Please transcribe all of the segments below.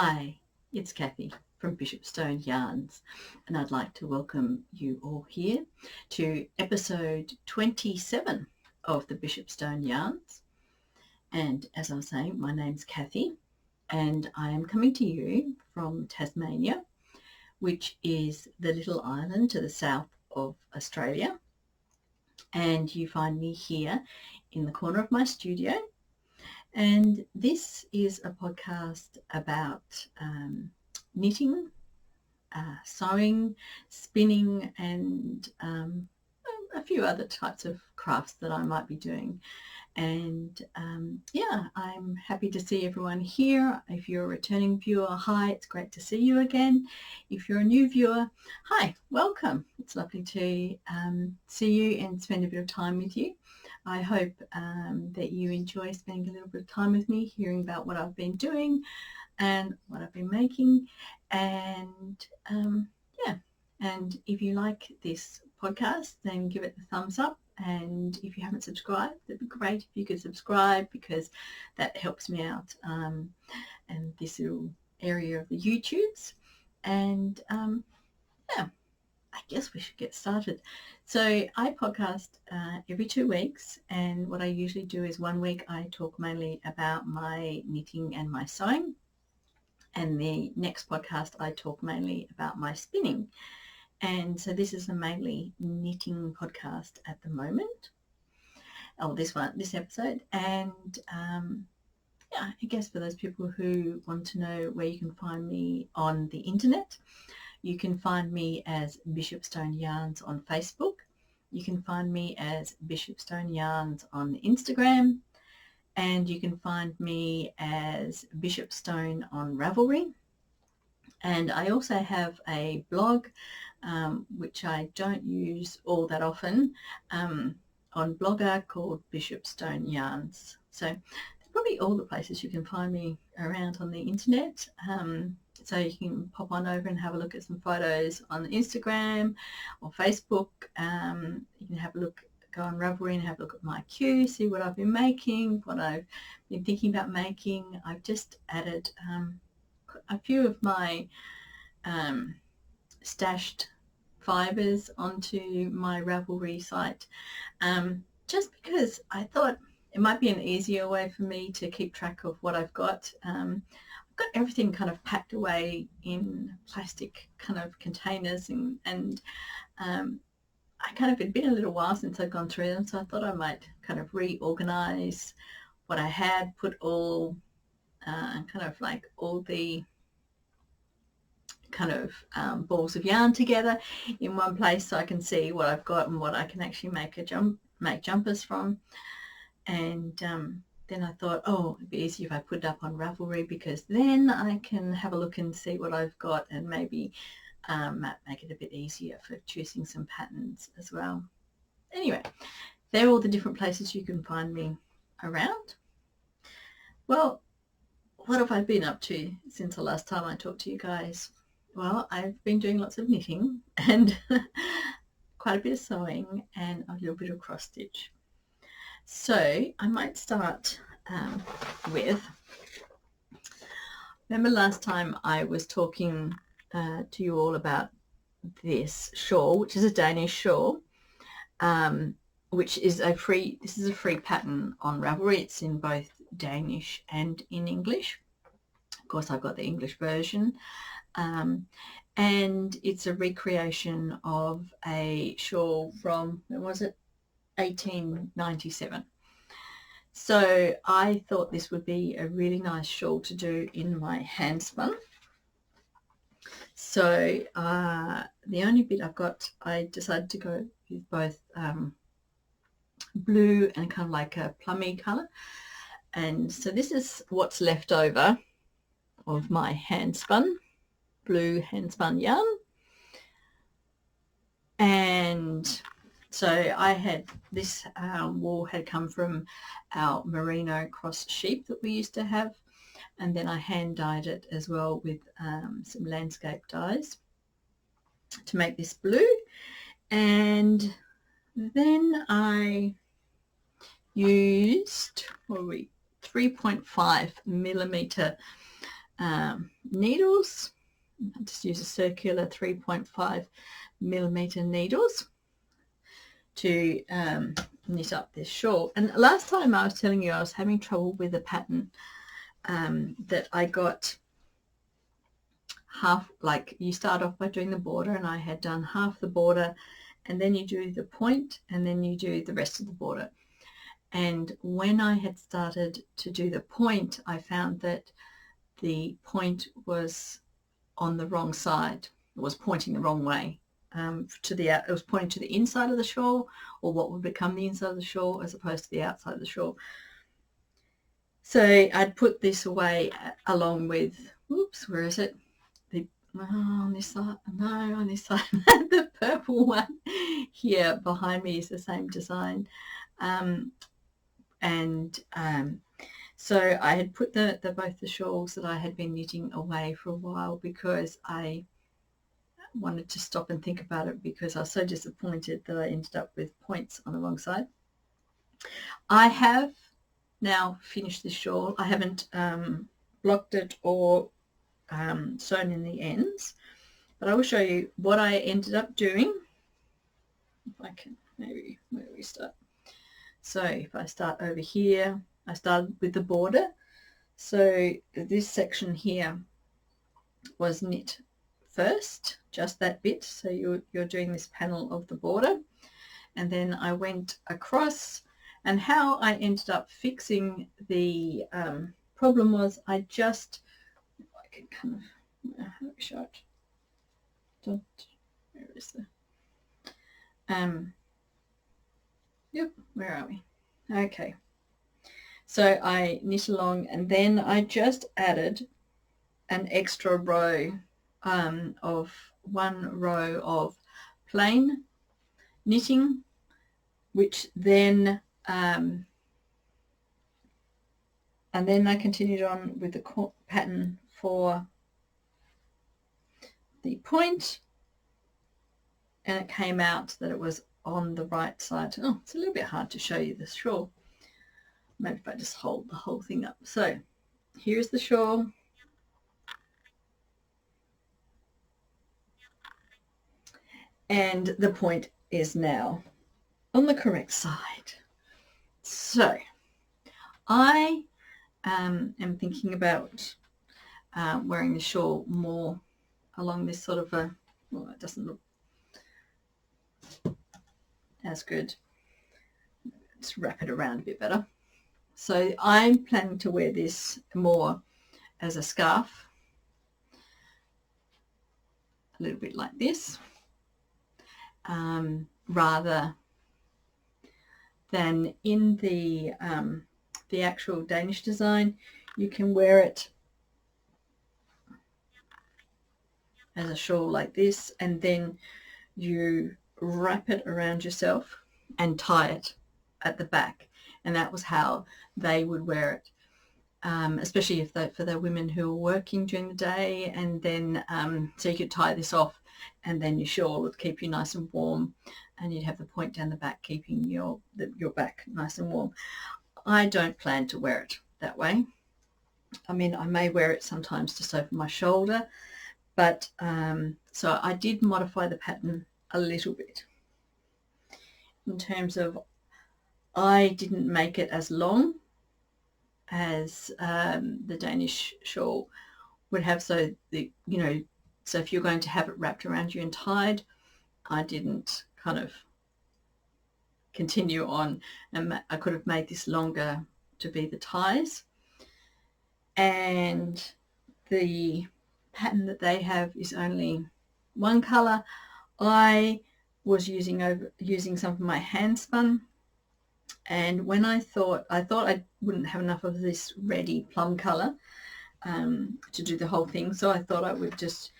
Hi, it's Kathy from Bishopstone Yarns, and I'd like to welcome you all here to episode 27 of the Bishopstone Yarns. And as I was saying, my name's Kathy, and I am coming to you from Tasmania, which is the little island to the south of Australia. And you find me here in the corner of my studio. And this is a podcast about knitting, sewing, spinning, and a few other types of crafts that I might be doing. And I'm happy to see everyone here. If you're a returning viewer, hi, it's great to see you again. If you're a new viewer, hi, welcome. It's lovely to see you and spend a bit of time with you. I hope that you enjoy spending a little bit of time with me, hearing about what I've been doing and what I've been making. And and if you like this podcast, then give it the thumbs up. And if you haven't subscribed, that'd be great if you could subscribe, because that helps me out and this little area of the YouTubes. And I guess we should get started. So I podcast every 2 weeks, and what I usually do is 1 week I talk mainly about my knitting and my sewing, and the next podcast I talk mainly about my spinning. And so this is a mainly knitting podcast at the moment. This episode. And I guess for those people who want to know where you can find me on the internet, you can find me as Bishopstone Yarns on Facebook. You can find me as Bishopstone Yarns on Instagram. And you can find me as Bishopstone on Ravelry. And I also have a blog, which I don't use all that often, on Blogger, called Bishopstone Yarns. So probably all the places you can find me around on the internet. So you can pop on over and have a look at some photos on Instagram or Facebook. You can have a look, go on Ravelry and have a look at my queue, see what I've been making, what I've been thinking about making. I've just added a few of my stashed fibres onto my Ravelry site, just because I thought it might be an easier way for me to keep track of what I've got. I've got everything kind of packed away in plastic kind of containers, and I kind of, it'd been a little while since I'd gone through them, so I thought I might kind of reorganize what I had, put all kind of like all the kind of balls of yarn together in one place, so I can see what I've got and what I can actually make jumpers from. And then I thought, it'd be easier if I put it up on Ravelry, because then I can have a look and see what I've got, and maybe make it a bit easier for choosing some patterns as well. Anyway, they're all the different places you can find me around. Well, what have I been up to since the last time I talked to you guys? Well, I've been doing lots of knitting and quite a bit of sewing and a little bit of cross stitch. So I might start with, remember last time I was talking to you all about this shawl, which is a Danish Shaw, which is this is a free pattern on Ravelry. It's in both Danish and in English. Of course, I've got the English version. And it's a recreation of a shawl from, when was it, 1897. So I thought this would be a really nice shawl to do in my handspun. So the only bit I've got, I decided to go with both blue and kind of like a plummy colour. And so this is what's left over of my handspun, blue handspun yarn. And so I had this wool had come from our merino cross sheep that we used to have, and then I hand dyed it as well with some landscape dyes to make this blue. And then I used 3.5 millimeter needles. I just use a circular 3.5 millimeter needles to knit up this shawl. And last time I was telling you I was having trouble with a pattern that I got half, like you start off by doing the border, and I had done half the border, and then you do the point, and then you do the rest of the border. And when I had started to do the point, I found that the point was on the wrong side. It was pointing the wrong way. It was pointing to the inside of the shawl, or what would become the inside of the shawl, as opposed to the outside of the shawl. So I'd put this away along with, whoops, where is it? On this side, no, on this side. The purple one here behind me is the same design. So I had put both the shawls that I had been knitting away for a while, because I wanted to stop and think about it, because I was so disappointed that I ended up with points on the wrong side. I have now finished this shawl. I haven't blocked it or sewn in the ends, but I will show you what I ended up doing. If I can, maybe, where do we start? So if I start over here, I started with the border. So this section here was knit first, just that bit. So you're doing this panel of the border, and then I went across. And how I ended up fixing the problem was I just, I can kind of, how do we show it? Where is the, yep, where are we? Okay. So I knit along, and then I just added an extra row of one row of plain knitting, which then and then I continued on with the pattern for the point, and it came out that it was on the right side. Oh, it's a little bit hard to show you the shawl. Maybe if I just hold the whole thing up. So here's the shawl. And the point is now on the correct side. So I am thinking about wearing the shawl more along this sort of a, well, it doesn't look as good. Let's wrap it around a bit better. So I'm planning to wear this more as a scarf, a little bit like this, rather than in the actual Danish design. You can wear it as a shawl like this, and then you wrap it around yourself and tie it at the back. And that was how they would wear it, especially if for the women who were working during the day. And then so you could tie this off, and then your shawl would keep you nice and warm, and you'd have the point down the back keeping your back nice and warm. I don't plan to wear it that way. I mean, I may wear it sometimes just over my shoulder, but so I did modify the pattern a little bit in terms of, I didn't make it as long as the Danish shawl would have. So so if you're going to have it wrapped around you and tied, I didn't kind of continue on, and I could have made this longer to be the ties. And the pattern that they have is only one color. I was using some of my handspun, and when I thought I wouldn't have enough of this reddy plum color to do the whole thing, so I thought I would just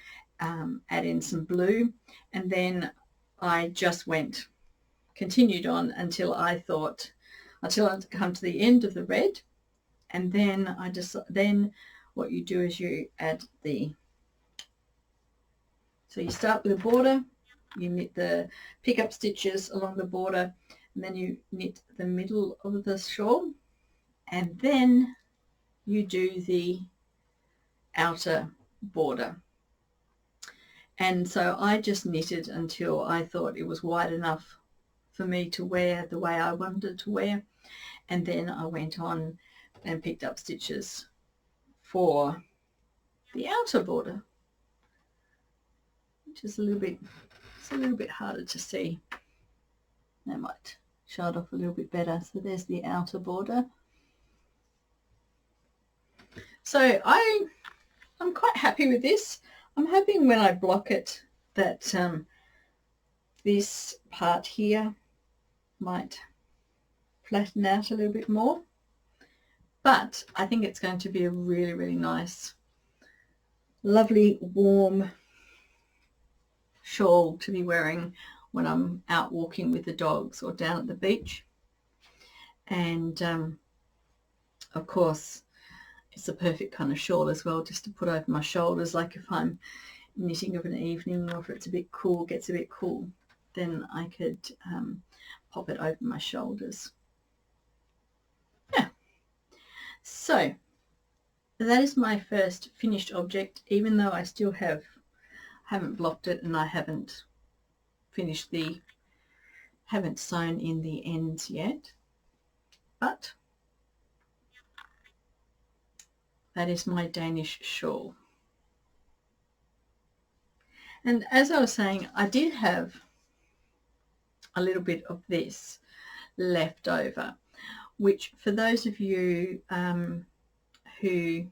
add in some blue, and then I just continued on until I'd come to the end of the red, and then then what you do is you add so you start with a border, you knit the pickup stitches along the border, and then you knit the middle of the shawl, and then you do the outer border. And so I just knitted until I thought it was wide enough for me to wear the way I wanted to wear. And then I went on and picked up stitches for the outer border, which is a little bit harder to see. I might show it off a little bit better. So there's the outer border. So I'm quite happy with this. I'm hoping when I block it that this part here might flatten out a little bit more. But I think it's going to be a really, really nice, lovely, warm shawl to be wearing when I'm out walking with the dogs or down at the beach. And of course, it's the perfect kind of shawl as well, just to put over my shoulders, like if I'm knitting of an evening or if it's a bit cool, gets a bit cool, then I could pop it over my shoulders. Yeah. So that is my first finished object, even though I still haven't blocked it and I haven't finished haven't sewn in the ends yet. But that is my Danish shawl. And as I was saying, I did have a little bit of this left over, which for those of you who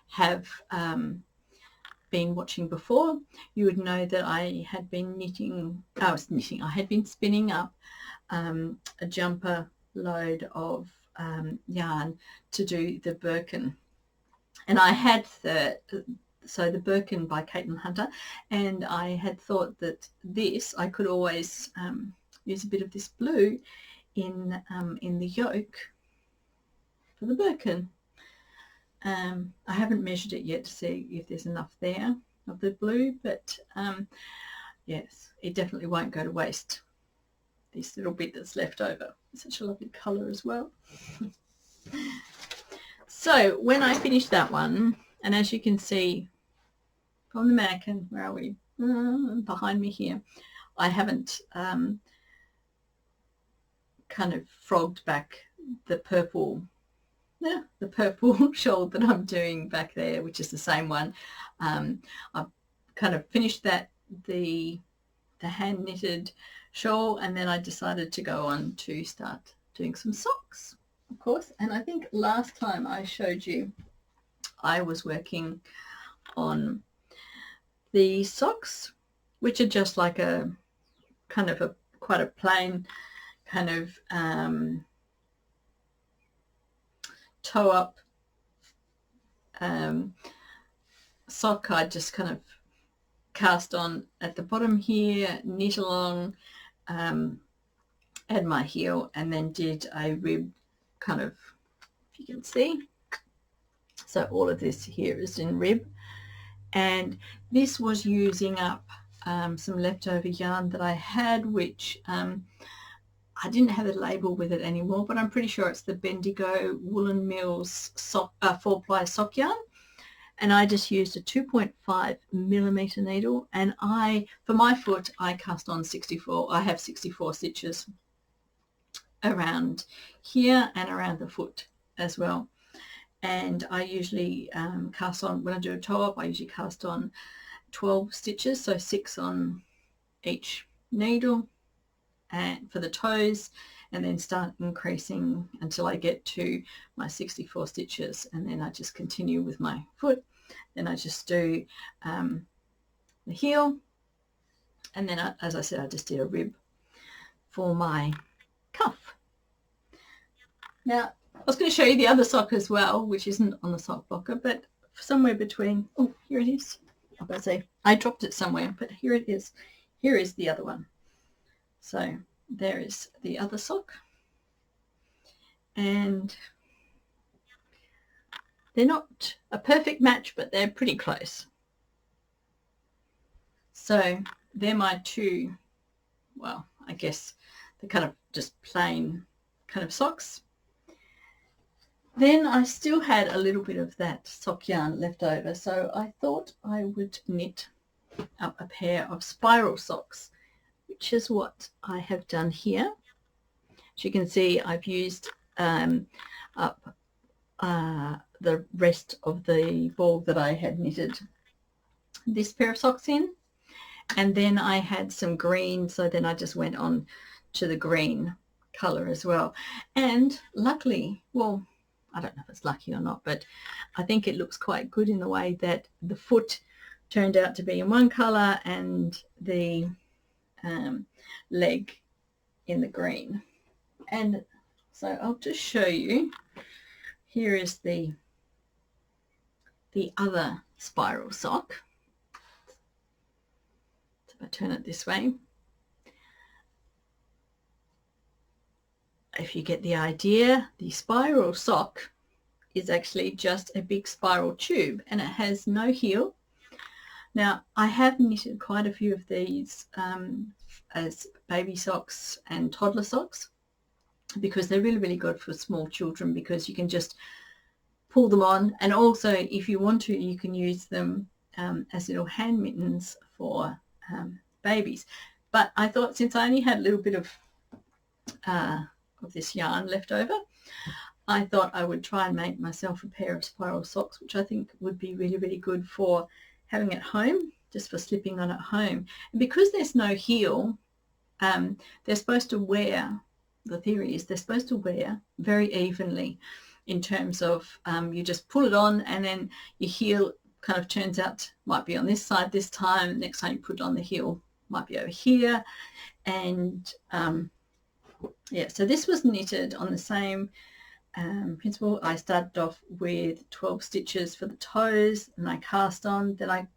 have been watching before, you would know that I had been I had been spinning up a jumper load of yarn to do the Birkin. And I had the Birkin by Caitlin Hunter, and I had thought that I could always use a bit of this blue in the yoke for the Birkin. I haven't measured it yet to see if there's enough there of the blue, but yes, it definitely won't go to waste, this little bit that's left over. It's such a lovely colour as well. So when I finished that one, and as you can see from the mannequin, where are we? Behind me here, I haven't kind of frogged back the purple shawl that I'm doing back there, which is the same one. I've kind of finished the hand knitted shawl, and then I decided to go on to start doing some socks, of course. And I think last time I showed you I was working on the socks, which are just like a kind of quite a plain kind of toe up sock. I just kind of cast on at the bottom here, knit along, add my heel, and then did a rib kind of, if you can see. So all of this here is in rib, and this was using up some leftover yarn that I had, which I didn't have a label with it anymore, but I'm pretty sure it's the Bendigo Woolen Mills 4-ply sock yarn. And I just used a 2.5 millimeter needle, and for my foot, I cast on 64. I have 64 stitches around here and around the foot as well. And I usually cast on, when I do a toe up, I usually cast on 12 stitches, so 6 on each needle and for the toes, and then start increasing until I get to my 64 stitches, and then I just continue with my foot. Then I just do the heel, and then as I said, I just did a rib for my cuff. Now I was going to show you the other sock as well, which isn't on the sock blocker, but somewhere between, oh, here it is. I was about to say I dropped it somewhere, but here it is. Here is the other one. So there is the other sock, and they're not a perfect match, but they're pretty close. So they're my two, well, I guess the kind of just plain kind of socks. Then I still had a little bit of that sock yarn left over, so I thought I would knit up a pair of spiral socks, which is what I have done here. As you can see, I've used up the rest of the ball that I had knitted this pair of socks in, and then I had some green, so then I just went on to the green color as well. And luckily, well, I don't know if it's lucky or not, but I think it looks quite good in the way that the foot turned out to be in one color and the leg in the green. And so I'll just show you. Here is the other spiral sock. So if I turn it this way, if you get the idea, the spiral sock is actually just a big spiral tube and it has no heel. Now, I have knitted quite a few of these as baby socks and toddler socks because they're really, really good for small children, because you can just pull them on, and also if you want to, you can use them as little hand mittens for babies. But I thought, since I only had a little bit of this yarn left over, I thought I would try and make myself a pair of spiral socks, which I think would be really, really good for having at home, just for slipping on at home. And because there's no heel, they're supposed to wear, the theory is they're supposed to wear very evenly, in terms of you just pull it on and then your heel kind of turns out, might be on this side this time, next time you put it on, the heel might be over here. And yeah, so this was knitted on the same principle. I started off with 12 stitches for the toes, and I cast on, then I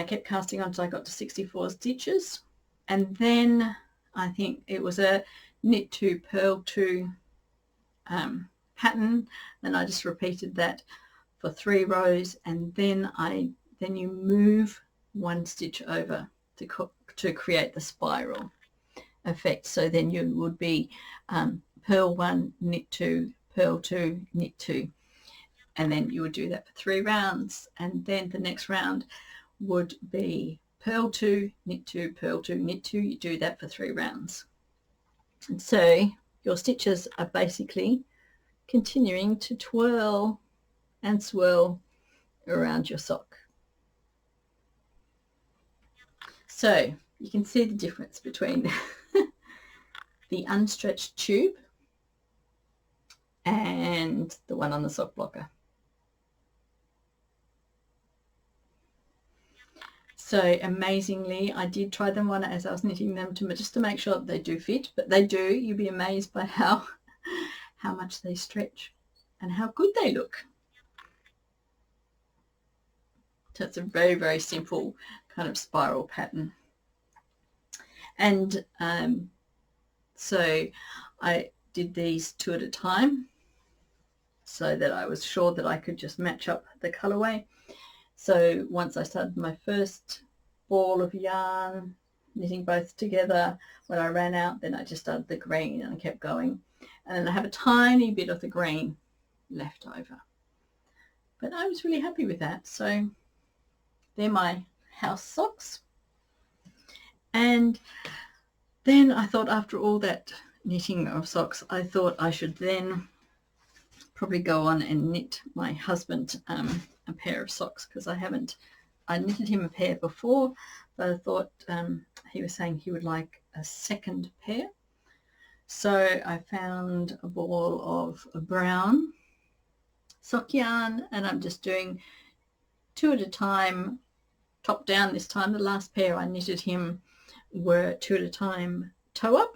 kept casting on until I got to 64 stitches, and then I think it was a knit to purl to pattern. Then I just repeated that for 3 rows, and then you move 1 stitch over to create the spiral effect. So then you would be purl 1, knit 2, purl 2, knit 2, and then you would do that for 3 rounds, and then the next round would be purl 2, knit 2, purl 2, knit 2. You do that for 3 rounds, and so your stitches are basically continuing to twirl and swirl around your sock. So you can see the difference between the unstretched tube and the one on the sock blocker. So amazingly, I did try them on as I was knitting them just to make sure that they do fit, but they do. You'll be amazed by how much they stretch and how good they look. So it's a very, very simple kind of spiral pattern. And so I did these 2 at a time so that I was sure that I could just match up the colorway. So once I started my first ball of yarn, knitting both together, when I ran out, then I just started the green and I kept going. And then I have a tiny bit of the green left over. But I was really happy with that. So they're my house socks. And then I thought, after all that knitting of socks, I thought I should then probably go on and knit my husband a pair of socks, because I knitted him a pair before, but I thought he was saying he would like a second pair. So I found a ball of brown sock yarn, and I'm just doing 2 at a time, top down this time. The last pair I knitted him were 2 at a time toe up,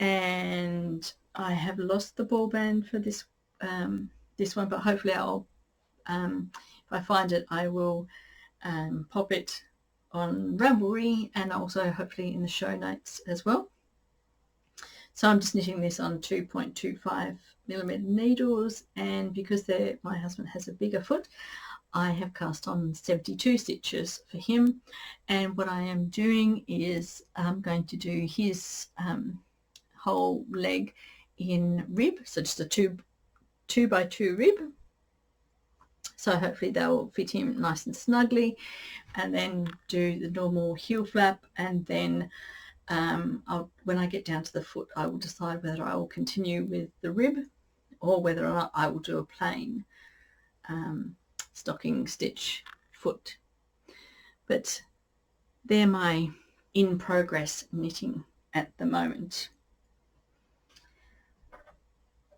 and I have lost the ball band for this one, but hopefully I'll if I find it, I will pop it on Ravelry, and also hopefully in the show notes as well. So I'm just knitting this on 2.25 millimeter needles, and because my husband has a bigger foot, I have cast on 72 stitches for him. And what I am doing is I'm going to do his whole leg in rib, so just a 2 by 2 rib. So hopefully they'll fit in nice and snugly, and then do the normal heel flap, and then when I get down to the foot, I will decide whether I will continue with the rib or whether or not I will do a plain stocking stitch foot. But they're my in progress knitting at the moment.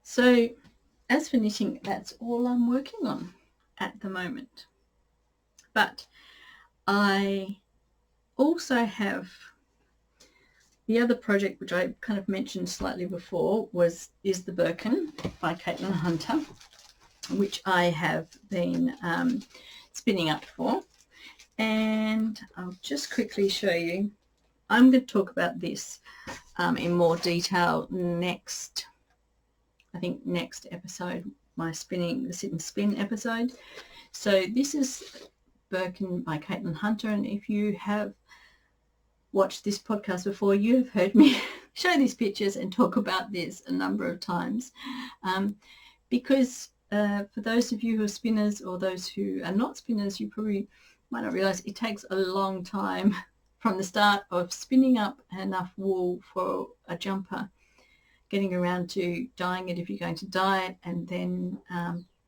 So as for knitting, that's all I'm working on at the moment. But I also have the other project, which I kind of mentioned slightly before, is the Birkin by Kaellingesjal, which I have been spinning up for. And I'll just quickly show you. I'm going to talk about this in more detail next episode, my spinning, the sit and spin episode. So this is Birkin by Kaellingesjal, and if you have watched this podcast before, you have heard me show these pictures and talk about this a number of times, because for those of you who are spinners or those who are not spinners, you probably might not realize it takes a long time from the start of spinning up enough wool for a jumper, getting around to dyeing it if you're going to dye it, and then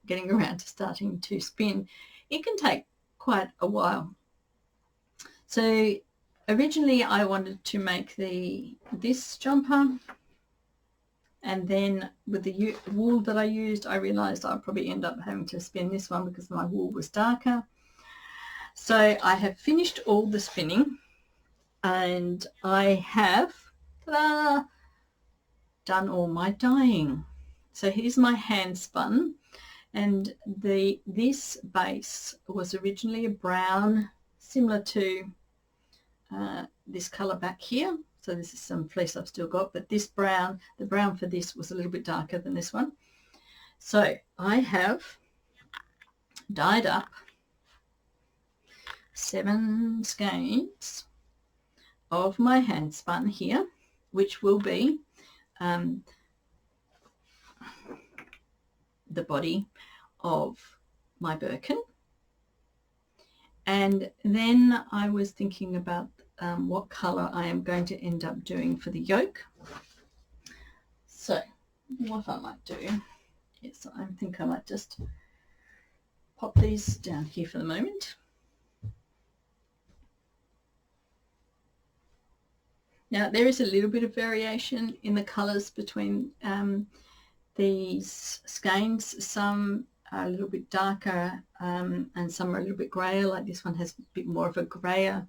getting around to starting to spin. It can take quite a while. So originally I wanted to make this jumper, and then with the wool that I used, I realized I'd probably end up having to spin this one because my wool was darker. So I have finished all the spinning, and I have done all my dyeing. So here's my hand spun, and this base was originally a brown, similar to this color back here. So this is some fleece I've still got, but this brown, the brown for this was a little bit darker than this one. So I have dyed up 7 skeins of my hand spun here, which will be the body of my Birkin. And then I was thinking about what colour I am going to end up doing for the yoke. So what I might do is I think I might just pop these down here for the moment. Now there is a little bit of variation in the colours between these skeins. Some are a little bit darker and some are a little bit grayer, like this one has a bit more of a grayer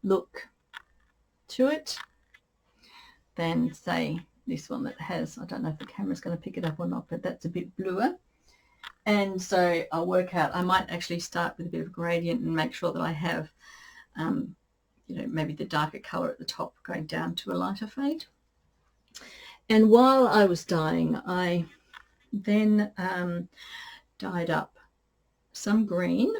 look to it than, say, this one that has, I don't know if the camera's going to pick it up or not, but that's a bit bluer. And so I'll work out, I might actually start with a bit of a gradient and make sure that I have maybe the darker colour at the top going down to a lighter fade. And while I was dyeing, I then dyed up some green.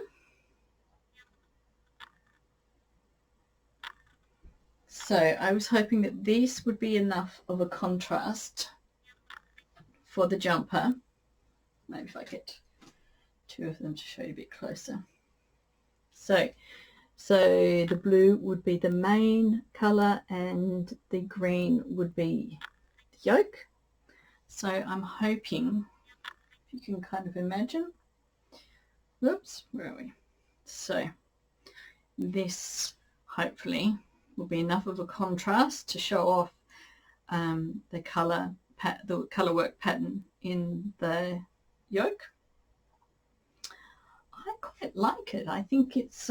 So I was hoping that this would be enough of a contrast for the jumper. Maybe if I get 2 of them to show you a bit closer. So the blue would be the main colour and the green would be the yoke. So I'm hoping, if you can kind of imagine, whoops, where are we? So this hopefully will be enough of a contrast to show off the colour work pattern in the yoke. I quite like it. I think it's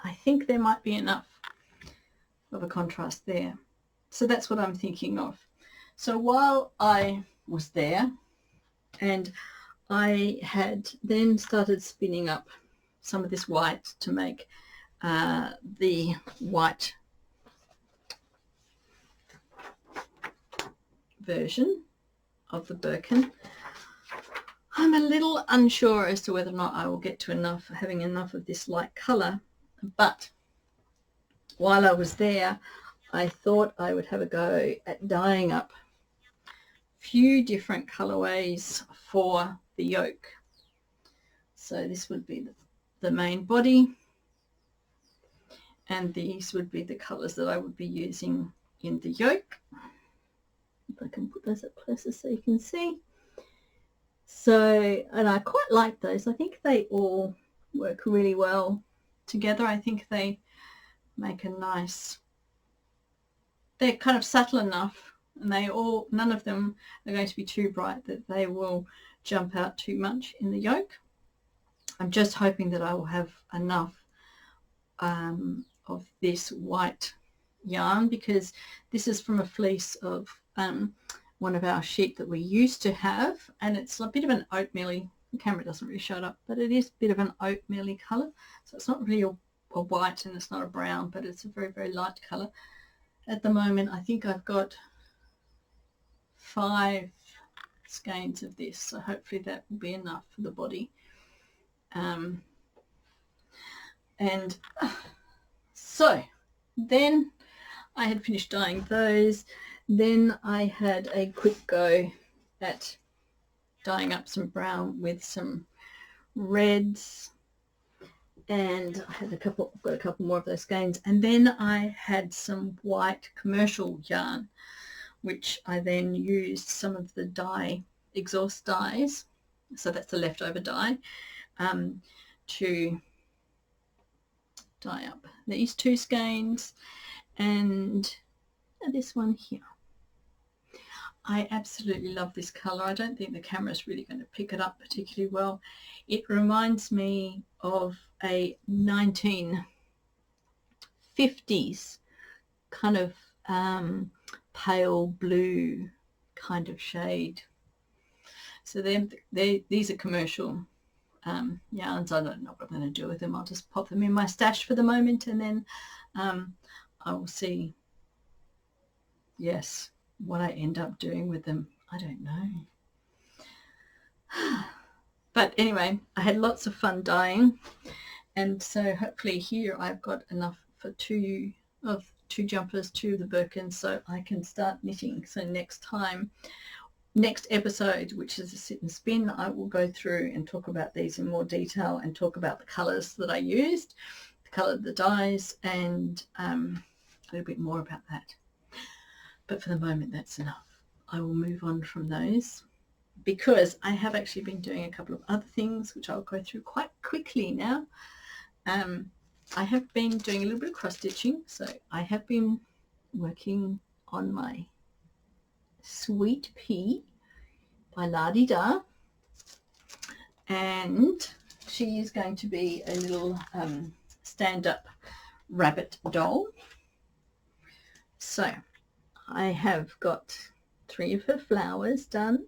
I think there might be enough of a contrast there. So that's what I'm thinking of. So while I was there, and I had then started spinning up some of this white to make the white version of the Birkin, I'm a little unsure as to whether or not I will get to having enough of this light colour. But while I was there, I thought I would have a go at dyeing up a few different colorways for the yoke. So this would be the main body, and these would be the colors that I would be using in the yoke. If I can put those up closer so you can see. So, and I quite like those. I think they all work really well together. I think they make a nice, they're kind of subtle enough, and none of them are going to be too bright that they will jump out too much in the yoke. I'm just hoping that I will have enough of this white yarn, because this is from a fleece of one of our sheep that we used to have, and it's a bit of an oatmeal-y, the camera doesn't really show it up, but it is a bit of an oatmeal-y colour. So it's not really a white and it's not a brown, but it's a very, very light colour. At the moment, I think I've got 5 skeins of this, so hopefully that will be enough for the body. And so then I had finished dyeing those. Then I had a quick go at dyeing up some brown with some reds, and I had I've got a couple more of those skeins. And then I had some white commercial yarn, which I then used some of the dye, exhaust dyes, so that's the leftover dye, to dye up these 2 skeins and this one here. I absolutely love this colour. I don't think the camera is really going to pick it up particularly well. It reminds me of a 1950s kind of pale blue kind of shade. So these are commercial yarns. I don't know what I'm going to do with them. I'll just pop them in my stash for the moment, and then I will see, yes, what I end up doing with them. I don't know. But anyway, I had lots of fun dyeing, and so hopefully here I've got enough for 2 jumpers, 2 of the Birkins, so I can start knitting. So next episode, which is a sit and spin, I will go through and talk about these in more detail and talk about the colours that I used, the colour of the dyes, and a little bit more about that. But for the moment, that's enough. I will move on from those, because I have actually been doing a couple of other things, which I'll go through quite quickly now. I have been doing a little bit of cross stitching. So I have been working on my Sweet Pea by La Di Da, and she is going to be a little stand-up rabbit doll. So I have got 3 of her flowers done,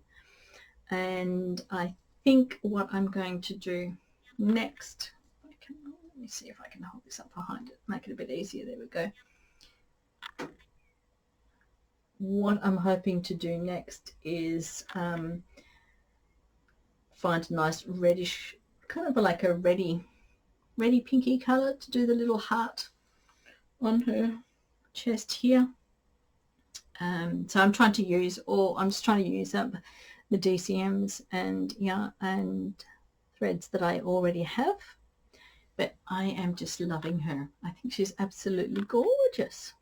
and I think what I'm going to do next, let me see if I can hold this up behind it, make it a bit easier. There we go. What I'm hoping to do next is find a nice reddish, kind of like a reddy pinky colour to do the little heart on her chest here. So I'm just trying to use up the DCMs and threads that I already have, but I am just loving her. I think she's absolutely gorgeous.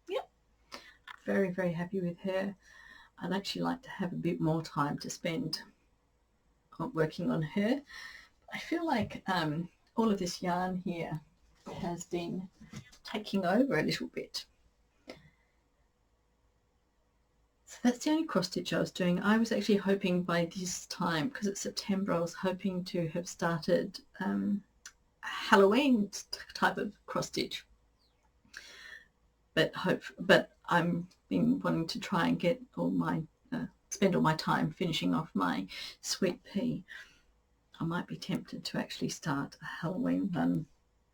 Yep, very, very happy with her. I'd actually like to have a bit more time to spend working on her. I feel like all of this yarn here has been taking over a little bit. So that's the only cross stitch I was doing. I was actually hoping by this time, because it's September, I was hoping to have started a Halloween type of cross stitch. But I'm been wanting to try and get all my spend all my time finishing off my Sweet Pea. I might be tempted to actually start a Halloween run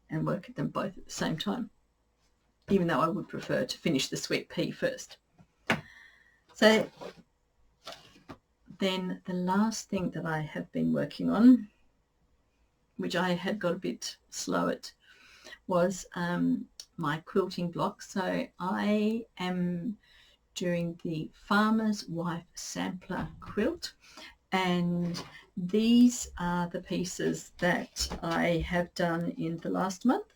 and work at them both at the same time, even though I would prefer to finish the Sweet Pea first. So then the last thing that I have been working on, which I had got a bit slow at, was my quilting block. So I am doing the Farmer's Wife Sampler quilt, and these are the pieces that I have done in the last month.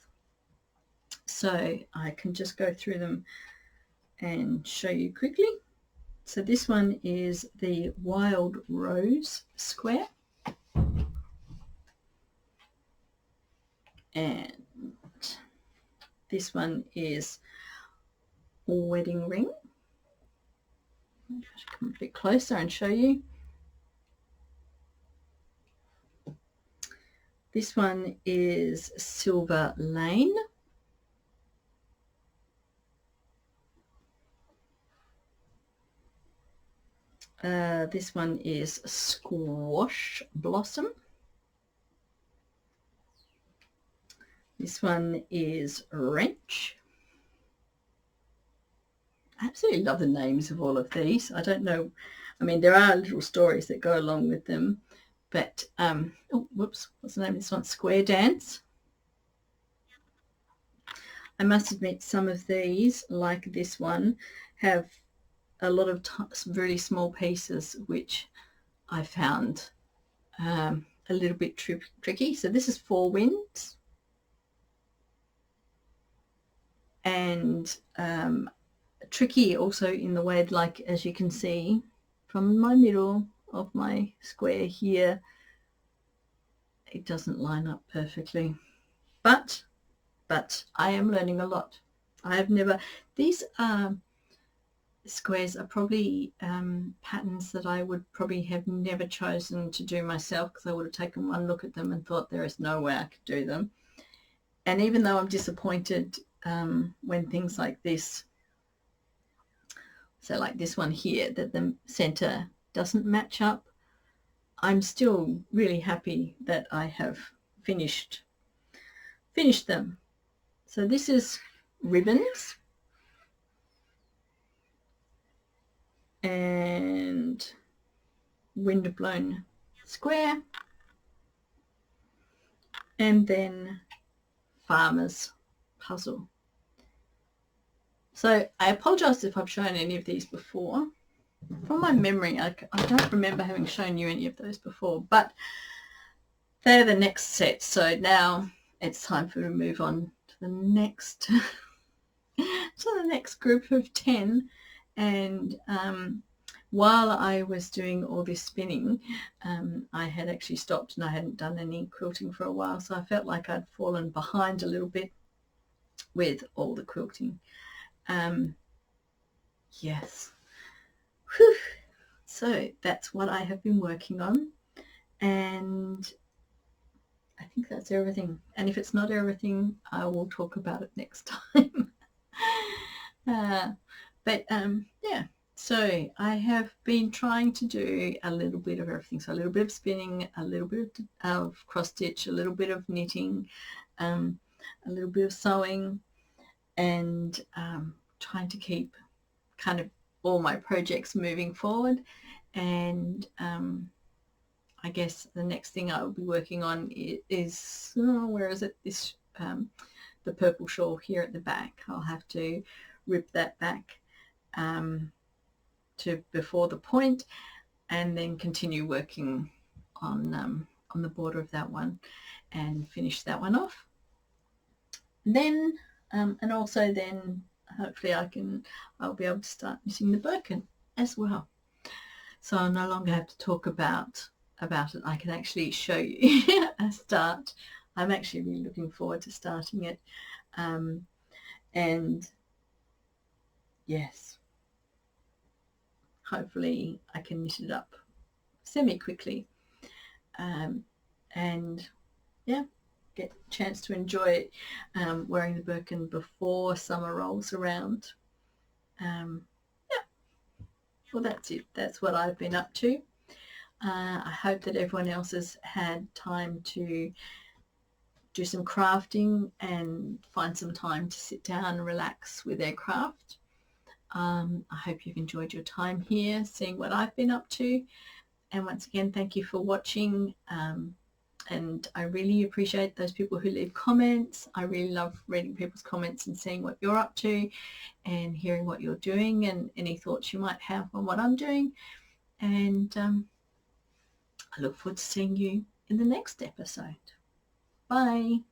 So I can just go through them and show you quickly. So this one is the Wild Rose square, and this one is Wedding Ring. I'll come a bit closer and show you. This one is Silver Lane. This one is Squash Blossom. This one is Wrench. I absolutely love the names of all of these. I don't know. I mean, there are little stories that go along with them. But, oh, whoops, what's the name of this one? Square Dance. I must admit some of these, like this one, have a lot of really small pieces, which I found a little bit tricky. So this is Four Winds. And tricky also in the way, like, as you can see from my middle of my square here, it doesn't line up perfectly. But I am learning a lot. I have never, these squares are probably patterns that I would probably have never chosen to do myself, because I would have taken one look at them and thought there is no way I could do them. And even though I'm disappointed when things like this, so like this one here, that the center doesn't match up, I'm still really happy that I have finished them. So this is Ribbons, and Windblown Square, and then Farmer's Puzzle. So I apologize if I've shown any of these before. From my memory, I don't remember having shown you any of those before, but they're the next set. So now it's time for me to move on to the next group of 10. And while I was doing all this spinning, I had actually stopped and I hadn't done any quilting for a while, so I felt like I'd fallen behind a little bit with all the quilting. Yes. Whew. So that's what I have been working on, and I think that's everything. And if it's not everything, I will talk about it next time. Yeah, so I have been trying to do a little bit of everything. So a little bit of spinning, a little bit of cross stitch, a little bit of knitting, a little bit of sewing, and trying to keep kind of all my projects moving forward. And I guess the next thing I will be working on is where is it? This the purple shawl here at the back. I'll have to rip that back to before the point, and then continue working on the border of that one and finish that one off. Then and also then hopefully I'll be able to start knitting the birkin as well. So I'll no longer have to talk about it. I can actually show you a start. I'm actually really looking forward to starting it. And yes, hopefully I can knit it up semi-quickly. And yeah, get a chance to enjoy it, wearing the birkin before summer rolls around. Yeah, well, that's it. That's what I've been up to. I hope that everyone else has had time to do some crafting and find some time to sit down and relax with their craft. I hope you've enjoyed your time here, seeing what I've been up to. And once again, thank you for watching. And I really appreciate those people who leave comments. I really love reading people's comments and seeing what you're up to and hearing what you're doing and any thoughts you might have on what I'm doing. And I look forward to seeing you in the next episode. Bye.